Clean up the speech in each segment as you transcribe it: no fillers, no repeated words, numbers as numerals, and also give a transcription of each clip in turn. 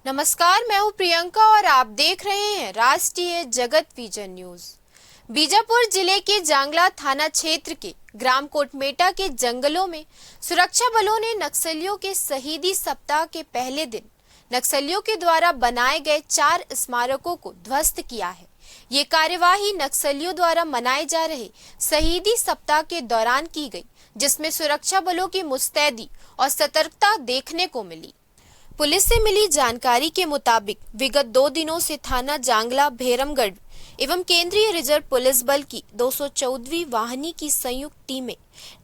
नमस्कार, मैं हूं प्रियंका और आप देख रहे हैं राष्ट्रीय जगत विजन न्यूज। बीजापुर जिले के जांगला थाना क्षेत्र के ग्राम कोटमेटा के जंगलों में सुरक्षा बलों ने नक्सलियों के शहीदी सप्ताह के पहले दिन नक्सलियों के द्वारा बनाए गए 4 स्मारकों को ध्वस्त किया है। ये कार्यवाही नक्सलियों द्वारा मनाए जा रहे शहीदी सप्ताह के दौरान की गई, जिसमें सुरक्षा बलों की मुस्तैदी और सतर्कता देखने को मिली। पुलिस से मिली जानकारी के मुताबिक विगत 2 दिनों से थाना जांगला, भैरमगढ़ एवं केंद्रीय रिजर्व पुलिस बल की 214वीं वाहिनी की संयुक्त टीमें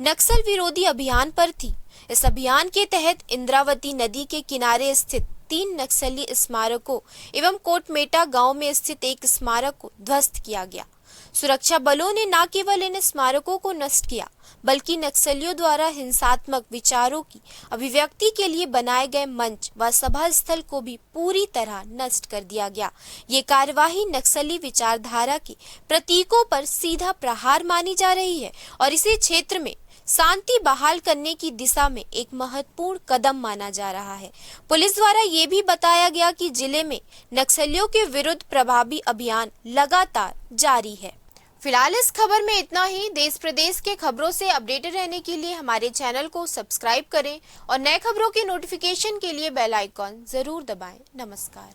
नक्सल विरोधी अभियान पर थी। इस अभियान के तहत इंद्रावती नदी के किनारे स्थित 3 नक्सली स्मारकों एवं कोटमेटा गांव में स्थित एक स्मारक को ध्वस्त किया गया। सुरक्षा बलों ने न केवल इन स्मारकों को नष्ट किया, बल्कि नक्सलियों द्वारा हिंसात्मक विचारों की अभिव्यक्ति के लिए बनाए गए मंच व सभा स्थल को भी पूरी तरह नष्ट कर दिया गया। ये कार्यवाही नक्सली विचारधारा के प्रतीकों पर सीधा प्रहार मानी जा रही है और इसी क्षेत्र में शांति बहाल करने की दिशा में एक महत्वपूर्ण कदम माना जा रहा है। पुलिस द्वारा ये भी बताया गया कि जिले में नक्सलियों के विरुद्ध प्रभावी अभियान लगातार जारी है। फिलहाल इस खबर में इतना ही। देश प्रदेश के खबरों से अपडेटेड रहने के लिए हमारे चैनल को सब्सक्राइब करें और नए खबरों की नोटिफिकेशन के लिए बेल आइकॉन जरूर दबाएं। नमस्कार।